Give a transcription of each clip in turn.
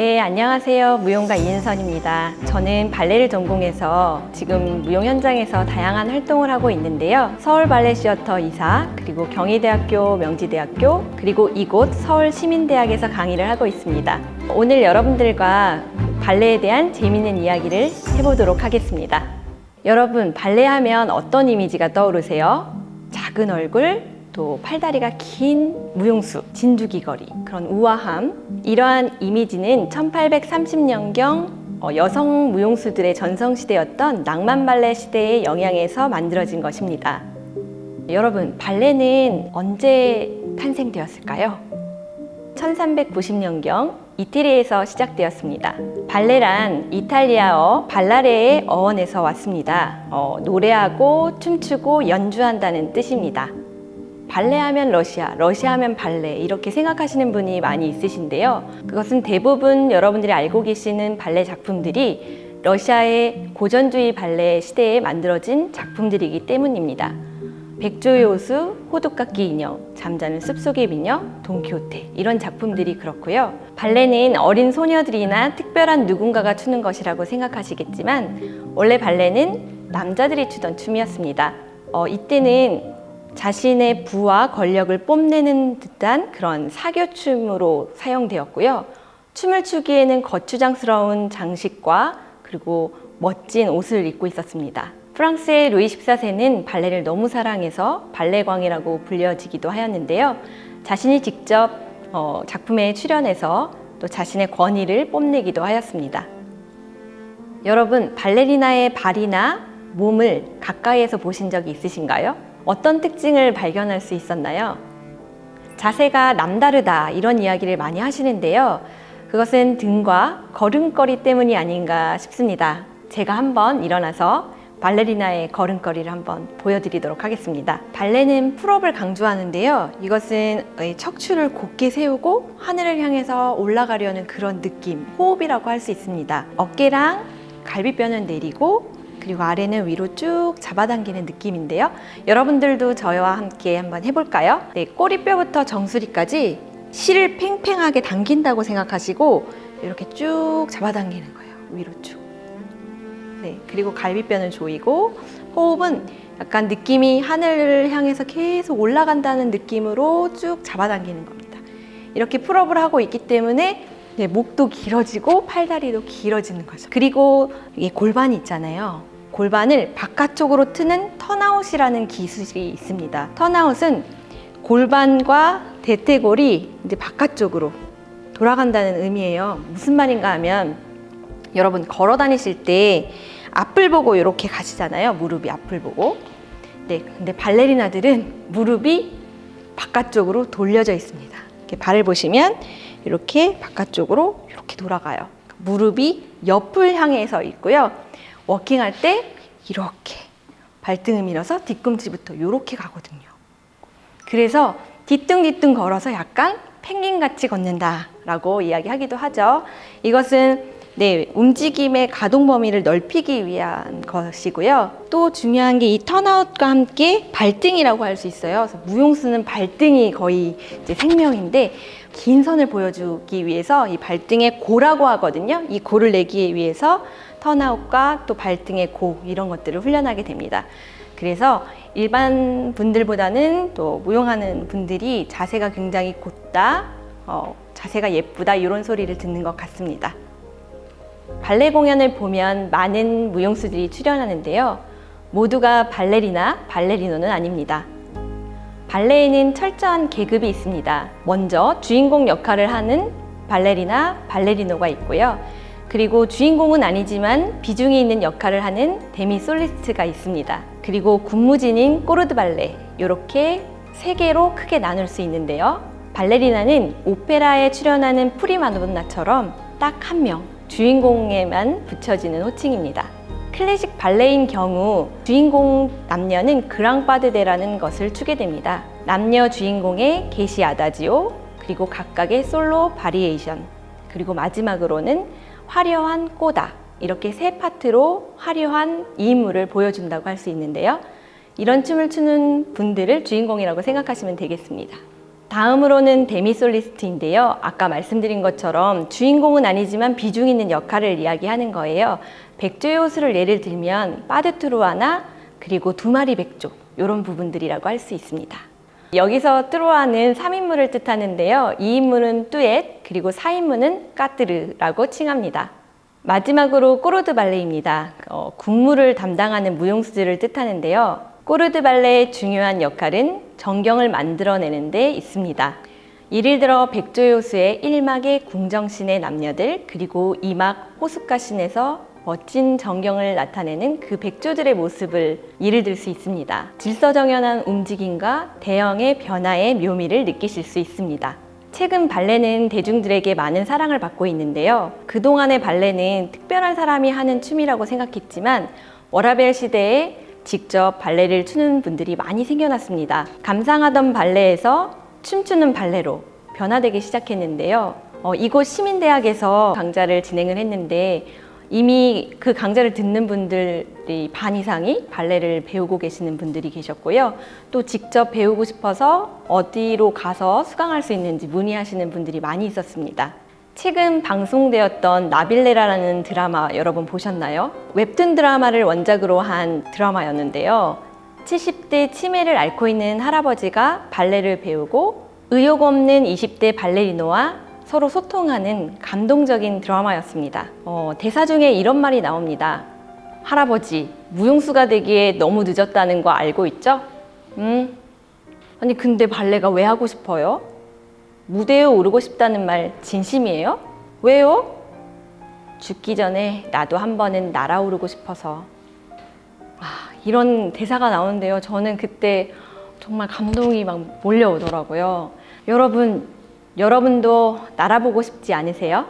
네, 안녕하세요. 무용가 이은선입니다. 저는 발레를 전공해서 지금 무용 현장에서 다양한 활동을 하고 있는데요. 서울 발레 시어터 이사, 그리고 경희대학교, 명지대학교, 그리고 이곳 서울시민대학에서 강의를 하고 있습니다. 오늘 여러분들과 발레에 대한 재미있는 이야기를 해보도록 하겠습니다. 여러분, 발레 하면 어떤 이미지가 떠오르세요? 작은 얼굴, 또 팔다리가 긴 무용수, 진두귀걸이, 그런 우아함. 이러한 이미지는 1830년경 여성 무용수들의 전성시대였던 낭만 발레 시대의 영향에서 만들어진 것입니다. 여러분, 발레는 언제 탄생되었을까요? 1390년경 이태리에서 시작되었습니다. 발레란 이탈리아어 발라레의 어원에서 왔습니다. 노래하고 춤추고 연주한다는 뜻입니다. 발레하면 러시아, 러시아하면 발레, 이렇게 생각하시는 분이 많이 있으신데요. 그것은 대부분 여러분들이 알고 계시는 발레 작품들이 러시아의 고전주의 발레 시대에 만들어진 작품들이기 때문입니다. 백조의 호수, 호두깎이 인형, 잠자는 숲속의 미녀, 돈키호테, 이런 작품들이 그렇고요. 발레는 어린 소녀들이나 특별한 누군가가 추는 것이라고 생각하시겠지만 원래 발레는 남자들이 추던 춤이었습니다. 이때는 자신의 부와 권력을 뽐내는 듯한 그런 사교춤으로 사용되었고요. 춤을 추기에는 거추장스러운 장식과 그리고 멋진 옷을 입고 있었습니다. 프랑스의 루이 14세는 발레를 너무 사랑해서 발레광이라고 불려지기도 하였는데요. 자신이 직접 작품에 출연해서 또 자신의 권위를 뽐내기도 하였습니다. 여러분, 발레리나의 발이나 몸을 가까이에서 보신 적이 있으신가요? 어떤 특징을 발견할 수 있었나요? 자세가 남다르다, 이런 이야기를 많이 하시는데요. 그것은 등과 걸음걸이 때문이 아닌가 싶습니다. 제가 한번 일어나서 발레리나의 걸음걸이를 한번 보여드리도록 하겠습니다. 발레는 풀업을 강조하는데요. 이것은 척추를 곧게 세우고 하늘을 향해서 올라가려는 그런 느낌, 호흡이라고 할 수 있습니다. 어깨랑 갈비뼈는 내리고 그리고 아래는 위로 쭉 잡아당기는 느낌인데요. 여러분들도 저와 함께 한번 해볼까요? 네, 꼬리뼈부터 정수리까지 실을 팽팽하게 당긴다고 생각하시고 이렇게 쭉 잡아당기는 거예요. 위로 쭉. 네, 그리고 갈비뼈는 조이고 호흡은 약간 느낌이 하늘을 향해서 계속 올라간다는 느낌으로 쭉 잡아당기는 겁니다. 이렇게 풀업을 하고 있기 때문에 네, 목도 길어지고 팔다리도 길어지는 거죠. 그리고 이게 골반이 있잖아요. 골반을 바깥쪽으로 트는 턴아웃이라는 기술이 있습니다. 턴아웃은 골반과 대퇴골이 이제 바깥쪽으로 돌아간다는 의미예요. 무슨 말인가 하면 여러분 걸어 다니실 때 앞을 보고 이렇게 가시잖아요. 무릎이 앞을 보고. 네, 근데 발레리나들은 무릎이 바깥쪽으로 돌려져 있습니다. 이렇게 발을 보시면 이렇게 바깥쪽으로 이렇게 돌아가요. 무릎이 옆을 향해서 있고요. 워킹할 때 이렇게 발등을 밀어서 뒤꿈치부터 이렇게 가거든요. 그래서 뒤뚱뒤뚱 걸어서 약간 펭귄같이 걷는다라고 이야기하기도 하죠. 이것은 움직임의 가동 범위를 넓히기 위한 것이고요. 또 중요한 게 이 턴아웃과 함께 발등이라고 할 수 있어요. 그래서 무용수는 발등이 거의 이제 생명인데 긴 선을 보여주기 위해서 이 발등에 고라고 하거든요. 이 고를 내기 위해서 턴아웃과 또 발등의 고, 이런 것들을 훈련하게 됩니다. 그래서 일반 분들보다는 또 무용하는 분들이 자세가 굉장히 곧다, 자세가 예쁘다, 이런 소리를 듣는 것 같습니다. 발레 공연을 보면 많은 무용수들이 출연하는데요. 모두가 발레리나, 발레리노는 아닙니다. 발레에는 철저한 계급이 있습니다. 먼저 주인공 역할을 하는 발레리나, 발레리노가 있고요. 그리고 주인공은 아니지만 비중이 있는 역할을 하는 데미 솔리스트가 있습니다. 그리고 군무진인 꼬르드 발레, 이렇게 세 개로 크게 나눌 수 있는데요. 발레리나는 오페라에 출연하는 프리마돈나처럼 딱 한 명, 주인공에만 붙여지는 호칭입니다. 클래식 발레인 경우 주인공 남녀는 그랑파드데라는 것을 추게 됩니다. 남녀 주인공의 게시 아다지오, 그리고 각각의 솔로 바리에이션, 그리고 마지막으로는 화려한 꼬다, 이렇게 세 파트로 화려한 이인물을 보여준다고 할 수 있는데요. 이런 춤을 추는 분들을 주인공이라고 생각하시면 되겠습니다. 다음으로는 데미솔리스트인데요. 아까 말씀드린 것처럼 주인공은 아니지만 비중 있는 역할을 이야기하는 거예요. 백조의 호수를 예를 들면 빠드트로아나 그리고 두 마리 백조 이런 부분들이라고 할 수 있습니다. 여기서 트로아는 3인물을 뜻하는데요. 2인물은 뚜엣 그리고 4인물은 까뜨르라고 칭합니다. 마지막으로 꼬르드 발레입니다. 국무를 담당하는 무용수들을 뜻하는데요. 꼬르드 발레의 중요한 역할은 정경을 만들어내는 데 있습니다. 예를 들어 백조의 호수의 1막의 궁정신의 남녀들 그리고 2막 호숫가신에서 멋진 정경을 나타내는 그 백조들의 모습을 예를 들 수 있습니다. 질서정연한 움직임과 대형의 변화의 묘미를 느끼실 수 있습니다. 최근 발레는 대중들에게 많은 사랑을 받고 있는데요. 그동안의 발레는 특별한 사람이 하는 춤이라고 생각했지만 워라벨 시대에 직접 발레를 추는 분들이 많이 생겨났습니다. 감상하던 발레에서 춤추는 발레로 변화되기 시작했는데요. 이곳 시민대학에서 강좌를 진행을 했는데 이미 그 강좌를 듣는 분들이 반 이상이 발레를 배우고 계시는 분들이 계셨고요. 또 직접 배우고 싶어서 어디로 가서 수강할 수 있는지 문의하시는 분들이 많이 있었습니다. 최근 방송되었던 나빌레라라는 드라마 여러분 보셨나요? 웹툰 드라마를 원작으로 한 드라마였는데요. 70대 치매를 앓고 있는 할아버지가 발레를 배우고 의욕 없는 20대 발레리노와 서로 소통하는 감동적인 드라마였습니다. 대사 중에 이런 말이 나옵니다. 할아버지, 무용수가 되기에 너무 늦었다는 거 알고 있죠? 아니 근데 발레가 왜 하고 싶어요? 무대에 오르고 싶다는 말 진심이에요? 왜요? 죽기 전에 나도 한 번은 날아오르고 싶어서. 이런 대사가 나오는데요. 저는 그때 정말 감동이 막 몰려오더라고요. 여러분도 날아보고 싶지 않으세요?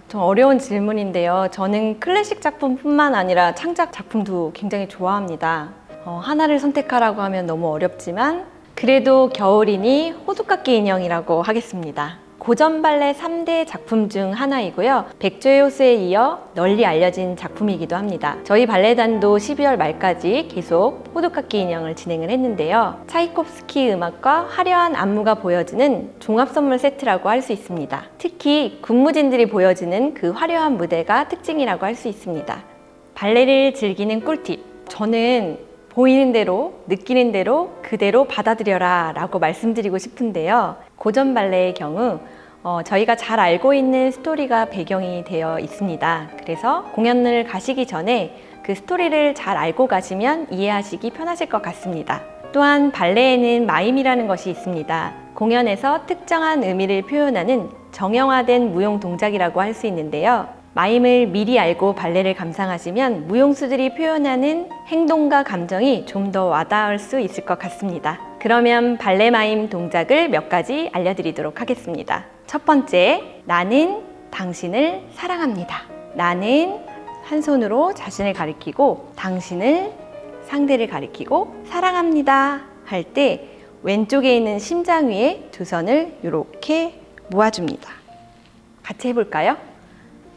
좀 어려운 질문인데요. 저는 클래식 작품뿐만 아니라 창작 작품도 굉장히 좋아합니다. 하나를 선택하라고 하면 너무 어렵지만 그래도 겨울이니 호두깎이 인형이라고 하겠습니다. 고전 발레 3대 작품 중 하나이고요. 백조의 호수에 이어 널리 알려진 작품이기도 합니다. 저희 발레단도 12월 말까지 계속 호두깎이 인형을 진행을 했는데요. 차이콥스키 음악과 화려한 안무가 보여지는 종합선물 세트라고 할 수 있습니다. 특히 군무진들이 보여지는 그 화려한 무대가 특징이라고 할 수 있습니다. 발레를 즐기는 꿀팁. 저는 보이는 대로, 느끼는 대로 그대로 받아들여라 라고 말씀드리고 싶은데요. 고전 발레의 경우 저희가 잘 알고 있는 스토리가 배경이 되어 있습니다. 그래서 공연을 가시기 전에 그 스토리를 잘 알고 가시면 이해하시기 편하실 것 같습니다. 또한 발레에는 마임이라는 것이 있습니다. 공연에서 특정한 의미를 표현하는 정형화된 무용 동작이라고 할 수 있는데요. 마임을 미리 알고 발레를 감상하시면 무용수들이 표현하는 행동과 감정이 좀 더 와닿을 수 있을 것 같습니다. 그러면 발레 마임 동작을 몇 가지 알려드리도록 하겠습니다. 첫 번째, 나는 당신을 사랑합니다. 나는 한 손으로 자신을 가리키고 당신을 상대를 가리키고 사랑합니다 할 때 왼쪽에 있는 심장 위에 두 손을 이렇게 모아줍니다. 같이 해볼까요?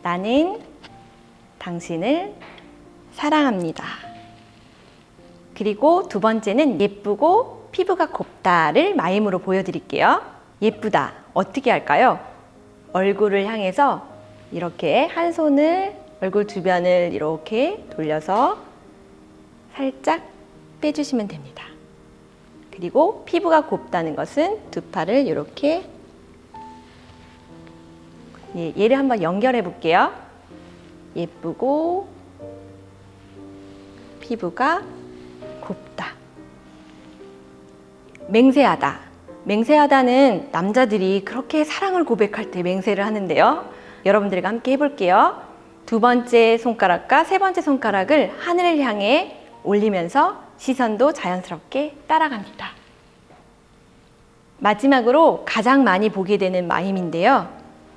나는 당신을 사랑합니다. 그리고 두 번째는 예쁘고 피부가 곱다를 마임으로 보여드릴게요. 예쁘다. 어떻게 할까요? 얼굴을 향해서 이렇게 한 손을 얼굴 주변을 이렇게 돌려서 살짝 빼주시면 됩니다. 그리고 피부가 곱다는 것은 두 팔을 이렇게 얘를 한번 연결해 볼게요. 예쁘고 피부가 곱다. 맹세하다. 맹세하다는 남자들이 그렇게 사랑을 고백할 때 맹세를 하는데요. 여러분들과 함께 해볼게요. 두 번째 손가락과 세 번째 손가락을 하늘을 향해 올리면서 시선도 자연스럽게 따라갑니다. 마지막으로 가장 많이 보게 되는 마임인데요.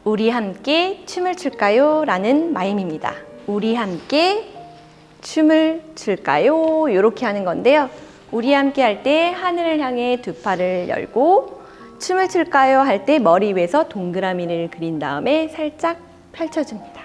우리 함께 춤을 출까요? 라는 마임입니다. 우리 함께 춤을 출까요? 이렇게 하는 건데요. 우리 함께 할 때 하늘을 향해 두 팔을 열고 춤을 출까요? 할 때 머리 위에서 동그라미를 그린 다음에 살짝 펼쳐줍니다.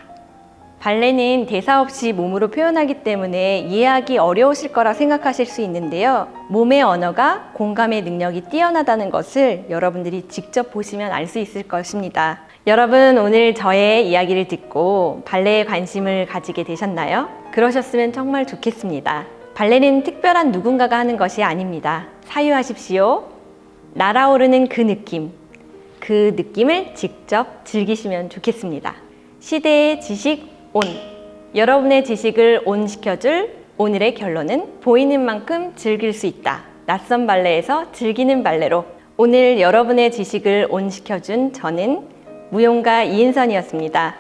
발레는 대사 없이 몸으로 표현하기 때문에 이해하기 어려우실 거라 생각하실 수 있는데요. 몸의 언어가 공감의 능력이 뛰어나다는 것을 여러분들이 직접 보시면 알 수 있을 것입니다. 여러분, 오늘 저의 이야기를 듣고 발레에 관심을 가지게 되셨나요? 그러셨으면 정말 좋겠습니다. 발레는 특별한 누군가가 하는 것이 아닙니다. 사유하십시오. 날아오르는 그 느낌을 직접 즐기시면 좋겠습니다. 시대의 지식 온. 여러분의 지식을 온시켜줄 오늘의 결론은 보이는 만큼 즐길 수 있다. 낯선 발레에서 즐기는 발레로. 오늘 여러분의 지식을 온시켜준 저는 무용가 이은선이었습니다.